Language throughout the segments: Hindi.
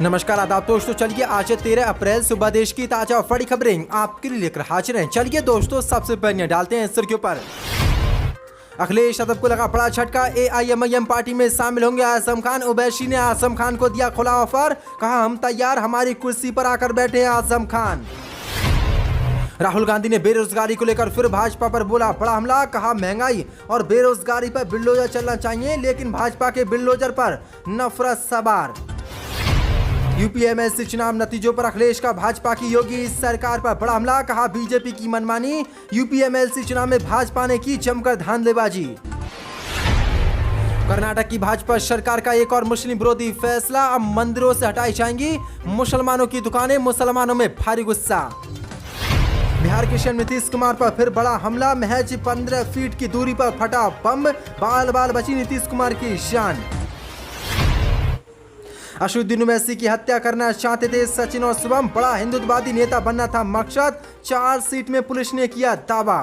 नमस्कार आदाब दोस्तों, चलिए आज 13 अप्रैल सुबह देश की ताजा और बड़ी खबरें आपके लिए लेकर हाजिर हैं। चलिए दोस्तों, सबसे पहले डालते हैं सुर्खियों पर। अखिलेश यादव को लगा बड़ा झटका, AIMIM पार्टी में शामिल होंगे आजम खान। ओवैसी ने आजम खान को दिया खुला ऑफर, कहा हम तैयार, हमारी कुर्सी पर आकर बैठे आजम खान। राहुल गांधी ने बेरोजगारी को लेकर फिर भाजपा पर बोला बड़ा हमला, कहा महंगाई और बेरोजगारी पर बिल्डोजर चलना चाहिए, लेकिन भाजपा के बिल्डोजर पर नफरत सवार। UPMSC चुनाव नतीजों पर अखिलेश का भाजपा की योगी सरकार पर बड़ा हमला, कहा बीजेपी की मनमानी, UPMSC चुनाव में भाजपा ने की जमकर धांधलेबाजी। कर्नाटक की भाजपा सरकार का एक और मुस्लिम विरोधी फैसला, अब मंदिरों से हटाई जाएंगी मुसलमानों की दुकानें, मुसलमानों में भारी गुस्सा। बिहार के सीएम नीतीश कुमार पर फिर बड़ा हमला, महज 15 फीट की दूरी पर फटा बम, बाल बाल बची नीतीश कुमार की जान। असदुद्दीन ओवैसी की हत्या करना चाहते थे सचिन और शुभम, बड़ा हिंदुत्ववादी नेता बनना था मकसद, चार्जशीट में पुलिस ने किया दावा।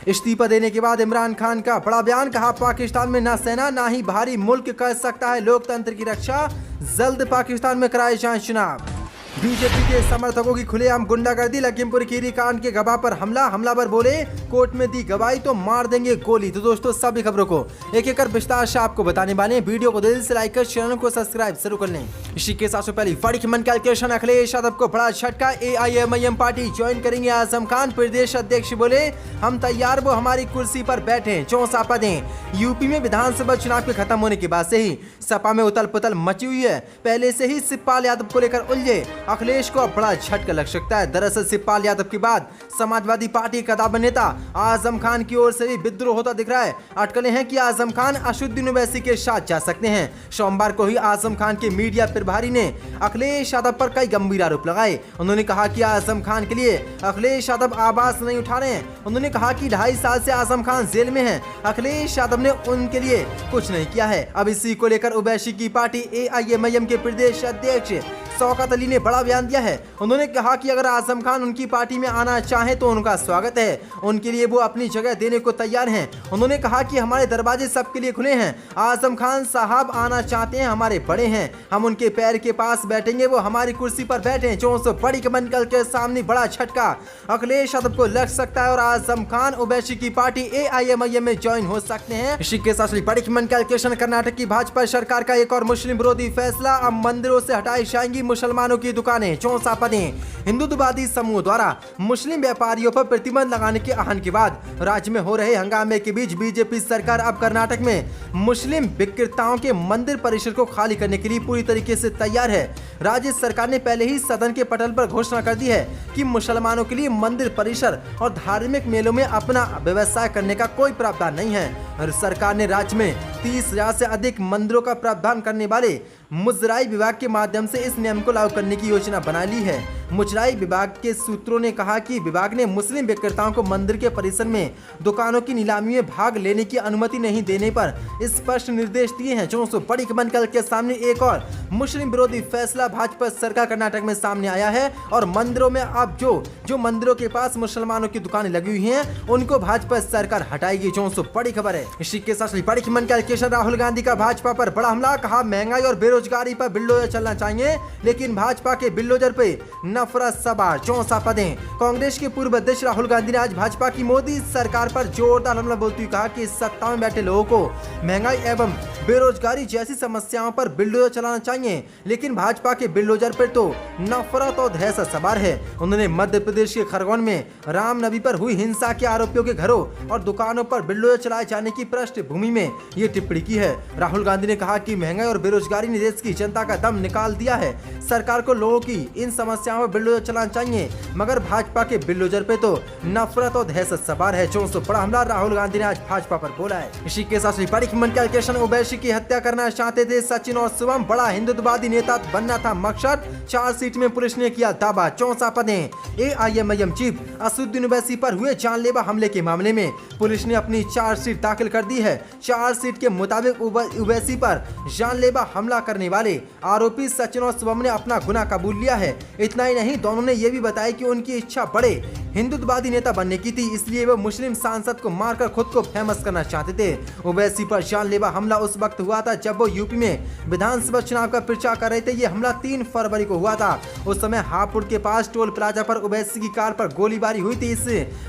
इस्तीफा देने के बाद इमरान खान का बड़ा बयान, कहा पाकिस्तान में ना सेना ना ही भारी मुल्क कर सकता है लोकतंत्र की रक्षा, जल्द पाकिस्तान में कराए जाएं चुनाव। बीजेपी के समर्थकों की खुलेआम गुंडागर्दी, लखीमपुर खीरी कांड के गवाह पर हमलावर बोले कोर्ट में दी गवाही तो मार देंगे गोली। तो दोस्तों, सभी खबरों को एक एक कर विस्तार से आपको बताने वाले हैं, वीडियो को दिल से लाइक कर चैनल को सब्सक्राइब जरूर कर लें। इसी के साथ पहले बड़ी मन कैलकुलेशन, अखिलेश यादव को बड़ा झटका, AIMIM पार्टी ज्वाइन करेंगे आजम खान। प्रदेश अध्यक्ष बोले हम तैयार, वो हमारी कुर्सी पर बैठे, चौंसा पदें। यूपी में विधानसभा चुनाव के खत्म होने के बाद से ही सपा में उथल पुथल मची हुई है, पहले से ही शिवपाल यादव को लेकर उलझे अखिलेश को अब बड़ा झटका लग सकता है। दरअसल शिवपाल यादव के बाद समाजवादी पार्टी का दावा नेता आजम खान की ओर से भी विद्रोह होता दिख रहा है। अटकलें हैं कि आजम खान असदुद्दीन ओवैसी के साथ जा सकते हैं। सोमवार को ही आजम खान के मीडिया प्रभारी ने अखिलेश यादव पर कई गंभीर आरोप लगाए। उन्होंने कहा कि आजम खान के लिए अखिलेश यादव आवाज नहीं उठा रहे हैं। उन्होंने कहा कि 2.5 साल से आजम खान जेल में हैं, अखिलेश यादव ने उनके लिए कुछ नहीं किया है। अब इसी को लेकर ओवैसी की पार्टी AIMIM के प्रदेश अध्यक्ष शौकत अली ने बड़ा बयान दिया है। उन्होंने कहा कि अगर आजम खान उनकी पार्टी में आना चाहे तो उनका स्वागत है, उनके लिए वो अपनी जगह देने को तैयार हैं। उन्होंने कहा कि हमारे दरवाजे सबके लिए खुले हैं, आजम खान साहब आना चाहते हैं, हमारे बड़े हैं, हम उनके पैर के पास बैठेंगे, वो हमारी कुर्सी पर बैठे। बड़ी कमन कल के सामने बड़ा झटका अखिलेश यादव को लग सकता है और आजम खान ओवैसी की पार्टी AIMIM में ज्वाइन हो सकते हैं। इसी के साथ बड़ी कमन कैलकुलेशन, कर्नाटक की भाजपा सरकार का एक और मुस्लिम विरोधी फैसला, अब मंदिरों से हटाई जाएंगी मुसलमानों की दुकानें, चौंसा पदें। हिंदुत्ववादी समूह द्वारा मुस्लिम व्यापारियों पर प्रतिबंध लगाने के आह्वान के बाद राज्य में हो रहे हंगामे के बीच बीजेपी सरकार अब कर्नाटक में मुस्लिम विक्रेताओं के मंदिर परिसर को खाली करने के लिए पूरी तरीके से तैयार है। राज्य सरकार ने पहले ही सदन के पटल पर घोषणा कर दी है कि मुसलमानों के लिए मंदिर परिसर और धार्मिक मेलों में अपना व्यवसाय करने का कोई प्रावधान नहीं है। और सरकार ने राज्य में 30,000 से अधिक मंदिरों का प्रावधान करने वाले मुजराई विभाग के माध्यम से इस नियम को लागू करने की योजना बना ली है। मुजराई विभाग के सूत्रों ने कहा कि विभाग ने मुस्लिम विक्रेताओं को मंदिर के परिसर में दुकानों की नीलामी में भाग लेने की अनुमति नहीं देने पर स्पष्ट निर्देश दिए हैं। बड़ी खबर कल के सामने एक और मुस्लिम विरोधी फैसला भाजपा सरकार कर्नाटक में सामने आया है और मंदिरों में अब जो मंदिरों के पास मुसलमानों की दुकानें लगी हुई हैं उनको भाजपा सरकार हटाएगी। बड़ी खबर है। इसी के साथ बड़ी खबर कैलकुलेशन, राहुल गांधी का भाजपा पर बड़ा हमला, कहा महंगाई और बेरोजगारी पर बिल्डोजर चलना चाहिए, लेकिन भाजपा के बिल्डोजर पे नफरत सवार, चौंसा पदें। कांग्रेस के पूर्व अध्यक्ष राहुल गांधी ने आज भाजपा की मोदी सरकार पर जोरदार हमला बोलते हुए कहा कि सत्ता में बैठे लोगों को महंगाई एवं बेरोजगारी जैसी समस्याओं पर बिल्डोजर चलाना चाहिए, लेकिन भाजपा के बिल्डोजर पर तो नफरत और दहशत सवार है। उन्होंने मध्य प्रदेश के खरगोन में रामनवमी पर हुई हिंसा के आरोपियों के घरों और दुकानों पर बिल्डोजर चलाए जाने की पृष्ठभूमि में ये टिप्पणी की है। राहुल गांधी ने कहा कि महंगाई और बेरोजगारी ने देश की जनता का दम निकाल दिया है, सरकार को लोगों की इन समस्याओं पर बिल्डोजर चलाना चाहिए, मगर भाजपा के बिल्डोजर पे तो नफरत और दहशत सवार है। बड़ा हमला राहुल गांधी ने आज भाजपा पर बोला है। इसी के साथ बड़ी खबर कैलकुलेशन, ओवैसी की हत्या करना चाहते थे सचिन और शुभम, बड़ा हिंदुत्ववादी नेता बनना था मकसद, चार्जशीट में पुलिस ने किया दावा, चौंसा पदें। AIMIM चीफ असदुद्दीन ओवैसी पर हुए जानलेवा हमले के मामले में पुलिस ने अपनी चार्जशीट दाखिल कर दी है। चार्जशीट के मुताबिक ओवैसी पर जानलेवा हमला करने वाले आरोपी सचिन और शुभम ने अपना गुनाह कबूल लिया है। इतना ही नहीं, दोनों ने ये भी बताया कि उनकी इच्छा बड़े हिंदुत्ववादी नेता बनने की थी, इसलिए वो मुस्लिम सांसद को मारकर खुद को फेमस करना चाहते थे। ओवैसी पर जानलेवा हमला उस वक्त हुआ था जब वो यूपी में विधानसभा चुनाव का प्रचार कर रहे थे। ये हमला 3 फरवरी को हुआ था। उस समय हापुड़ के पास टोल प्लाजा पर ओवैसी की कार पर गोलीबारी हुई थी। इस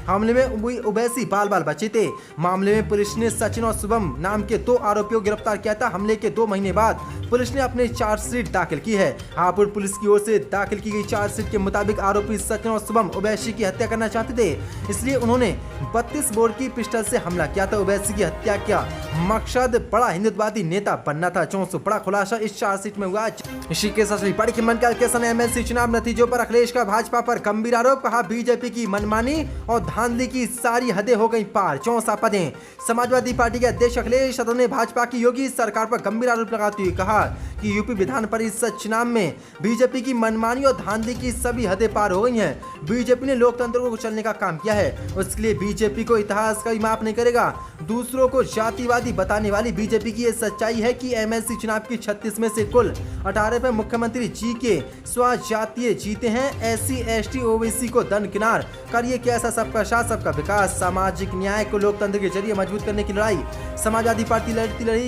हमले में ओवैसी बाल बाल बचे थे। मामले में पुलिस ने सचिन और शुभम नाम के 2 आरोपियों को गिरफ्तार किया था। हमले के 2 महीने बाद पुलिस ने अपनी चार्जशीट दाखिल की है। हापुड़ पुलिस की ओर से दाखिल की गई चार्जशीट के मुताबिक आरोपी सचिन और शुभम ओवैसी की हत्या करना चाहते थे, इसलिए उन्होंने 32 बोर की पिस्टल से हमला किया था। ओवैसी की हत्या का मकसद बड़ा हिंदुत्ववादी नेता बनना था। 400 बड़ा खुलासा इस चार्जशीट में हुआ। इसी के साथ बड़ी कीमत का एमएलसी चुनाव नतीजों पर अखिलेश का भाजपा पर गंभीर आरोप। कहा बीजेपी की मनमानी और धांधली की सारी हदें हो गई पार। 64 पदें। समाजवादी पार्टी के अध्यक्ष अखिलेश यादव ने भाजपा की योगी सरकार पर गंभीर आरोप लगाते हुए कहा कि यूपी विधान परिषद चुनाव में बीजेपी की मनमानी और धांधली की सभी हदें पार हो गई हैं। बीजेपी ने लोकतंत्र को कुचलने का काम किया है, उसके लिए बीजेपी को इतिहास कभी माफ नहीं करेगा। दूसरों को जातिवादी बताने वाली बीजेपी की यह सच्चाई है कि एमएलसी चुनाव की 36 में से कुल 18 पे मुख्यमंत्री जी के स्वजातीय जीते हैं। एससी एसटी ओबीसी को दरकिनार कर ये कैसा सबका साथ सबका विकास सामाजिक न्याय को लोकतंत्र के जरिए मजबूत करने की लड़ाई समाजवादी पार्टी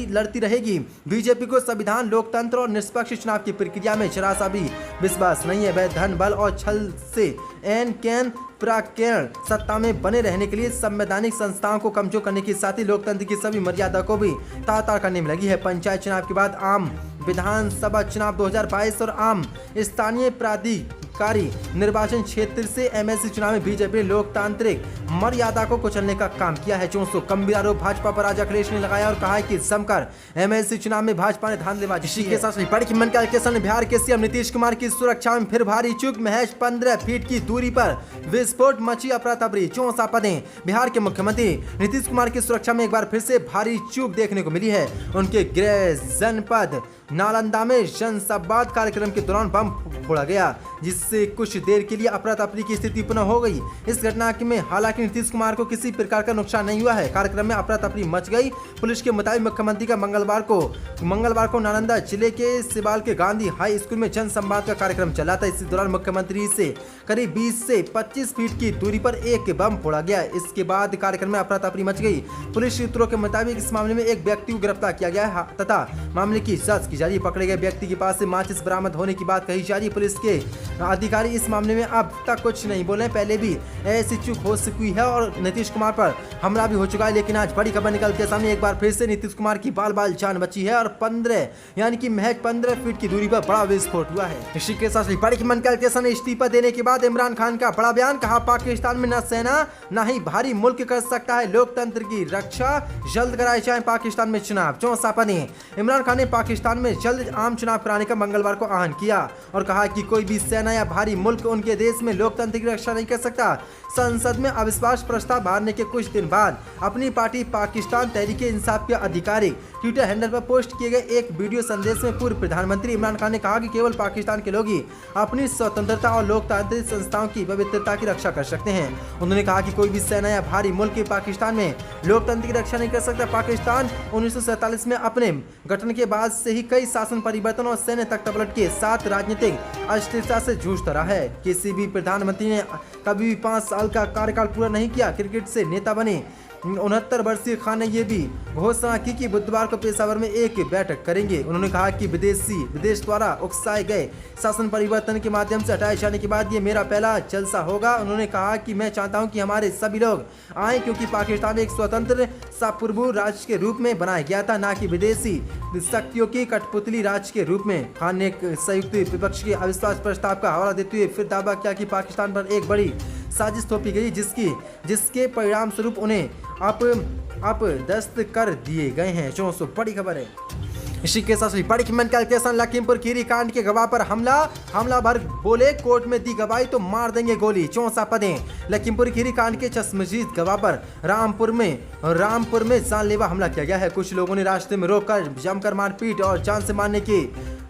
लड़ती रहेगी। बीजेपी को संविधान लोकतंत्र और निष्पक्ष चुनाव की प्रक्रिया में जरा सा भी विश्वास नहीं है। वह धन बल और छल से एन कैन प्राकेण सत्ता में बने रहने के लिए संवैधानिक संस्थाओं को कमजोर करने के साथ ही लोकतंत्र की सभी मर्यादा को भी तार करने में लगी है। पंचायत चुनाव के बाद आम विधानसभा चुनाव 2022 और आम स्थानीय प्राधिकारी निर्वाचन क्षेत्र से एमएलसी चुनाव में बीजेपी ने लोकतांत्रिक मर्यादा को कुचलने का काम किया है। 400 गंभीर आरोप भाजपा पर आज अखिलेश ने लगाया और कहा है कि जमकर एमएलसी चुनाव में भाजपा ने धांधलीबाजी की के साथ बड़ी कीमत का बिहार के सीएम नीतीश कुमार की सुरक्षा में फिर भारी चूक। महज 15 फीट की दूरी पर विस्फोट मची अफरा तफरी। 64 पदें। बिहार के मुख्यमंत्री नीतीश कुमार की सुरक्षा में एक बार फिर से भारी चूक देखने को मिली है। उनके गृह जनपद नालंदा में जनसंवाद कार्यक्रम के दौरान बम फोड़ा गया, जिससे कुछ देर के लिए अफरा तफरी की स्थिति पुनः हो गई। इस घटना में हालांकि नीतीश कुमार को किसी प्रकार का नुकसान नहीं हुआ है। कार्यक्रम में अफरा तफरी मच गई। पुलिस के मुताबिक मुख्यमंत्री का मंगलवार को नालंदा जिले के सिवाल के गांधी हाई स्कूल में जनसंवाद का कार्यक्रम चला था। इसी दौरान मुख्यमंत्री से करीब 20 से 25 फीट की दूरी पर एक बम फोड़ा गया। इसके बाद कार्यक्रम में अफरा तफरी मच गई। पुलिस सूत्रों के मुताबिक इस मामले में एक व्यक्ति को गिरफ्तार किया गया है तथा मामले की जांच की जा रही है। पकड़े गए व्यक्ति के पास से माचिस बरामद होने की बात कही जा रही है। पुलिस के अधिकारी इस मामले में अब तक कुछ नहीं बोले। पहले भी ऐसी चूक हो चुकी है और नीतीश कुमार पर हमला भी हो चुका है, लेकिन आज बड़ी खबर निकल के सामने एक बार फिर से नीतीश कुमार की बाल बाल जान बची है और 15 यानी कि महज 15 फीट की दूरी पर बड़ा विस्फोट हुआ है। इसी के साथ बड़ी खबर ने इस्तीफा देने के बाद इमरान खान का बड़ा बयान। कहा पाकिस्तान में न सेना न ही भारी मुल्क कर सकता है लोकतंत्र की रक्षा। जल्द कराए जाए पाकिस्तान में चुनाव। 64 पदें। इमरान खान ने पाकिस्तान में जल्द आम चुनाव कराने का मंगलवार को आह्वान किया और कहा कि कोई भी सेना या भारी मुल्क उनके देश में लोकतंत्र की रक्षा नहीं कर सकता। संसद में अविश्वास प्रस्ताव हारने के कुछ दिन बाद अपनी पार्टी पाकिस्तान तहरीक इंसाफ के आधिकारिक ट्विटर हैंडल पर पोस्ट किए गए एक वीडियो संदेश में पूर्व प्रधानमंत्री इमरान खान ने कहा कि केवल पाकिस्तान के लोग ही अपनी स्वतंत्रता और लोकतांत्रिक संस्थाओं की पवित्रता की रक्षा कर सकते हैं। उन्होंने कहा कि कोई भी सेना या भारी मुल्क पाकिस्तान में लोकतंत्र की रक्षा नहीं कर सकता। पाकिस्तान 1947 में अपने गठन के बाद से ही कई शासन परिवर्तन और सैन्य तख्तापलट के साथ राजनीतिक अस्थिरता से जूझता रहा है। किसी भी प्रधानमंत्री ने कभी भी 5 साल का कार्यकाल पूरा नहीं किया। क्रिकेट से नेता बने 69 वर्षीय खान ने यह भी घोषणा की कि बुधवार को पेशावर में एक बैठक करेंगे। उन्होंने कहा कि विदेश द्वारा उकसाए गए शासन परिवर्तन के माध्यम से हटाए जाने के बाद ये मेरा पहला जलसा होगा। उन्होंने कहा कि मैं चाहता हूं कि हमारे सभी लोग आए, क्योंकि पाकिस्तान एक स्वतंत्र सापुरबू राज्य के रूप में बनाया गया था, ना कि विदेशी शक्तियों की कठपुतली राज्य के रूप में। खान ने एक संयुक्त विपक्ष के अविश्वास प्रस्ताव का हवाला देते हुए फिर दावा किया कि पाकिस्तान पर एक बड़ी साजिश थोपी गई, जिसके परिणाम स्वरूप उन्हें अपदस्थ कर दिए गए हैं। 400 बड़ी खबर है। इसी के साथ बड़ी कैलकुलेशन। लखीमपुर खीरी कांड के गवाह पर हमलावर बोले कोर्ट में दी गवाही तो मार देंगे गोली। 64 पदें। लखीमपुर खीरी कांड के चश्मदीद गवाह पर रामपुर में जानलेवा हमला किया गया है। कुछ लोगों ने रास्ते में रोककर जमकर मारपीट और जान से मारने की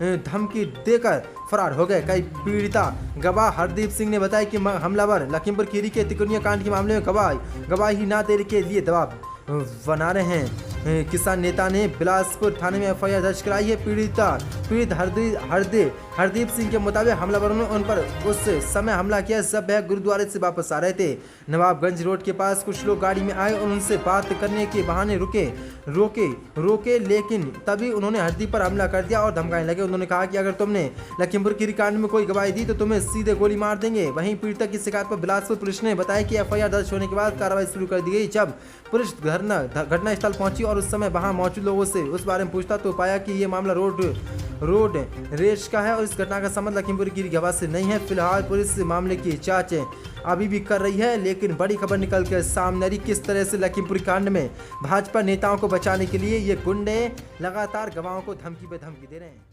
धमकी देकर फरार हो गए। कई पीड़िता गवाह हरदीप सिंह ने बताया कि हमलावर लखीमपुर खीरी के तिकोनिया कांड के मामले में गवाही न देने के लिए दबाव बना रहे हैं। किसान नेता ने बिलासपुर थाने में एफआईआर दर्ज कराई है। पीड़ित हरदीप सिंह के मुताबिक हमलावरों ने उन पर उस समय हमला किया जब वह गुरुद्वारे से वापस आ रहे थे। नवाबगंज रोड के पास कुछ लोग गाड़ी में आए और उनसे बात करने के बहाने रोके, लेकिन तभी उन्होंने हरदीप पर हमला कर दिया और धमकाने लगे। उन्होंने कहा कि अगर तुमने लखीमपुर खीरी कांड में कोई गवाही दी तो तुम्हें सीधे गोली मार देंगे। वहीं पीड़ित की शिकायत पर बिलासपुर पुलिस ने बताया कि एफआईआर दर्ज होने के बाद कार्रवाई शुरू कर दी गई। जब पुलिस घटनास्थल पहुंची और उस समय वहां मौजूद लोगों से उस बारे में पूछता तो पाया कि ये मामला रोड रेश का है और इस घटना का संबंध लखीमपुर खीरी गवाह से नहीं है। फिलहाल पुलिस मामले की जांच अभी भी कर रही है, लेकिन बड़ी खबर निकल कर सामने आ रही किस तरह से लखीमपुर कांड में भाजपा नेताओं को बचाने के लिए ये गुंडे लगातार गवाहों को धमकी पे धमकी दे रहे हैं।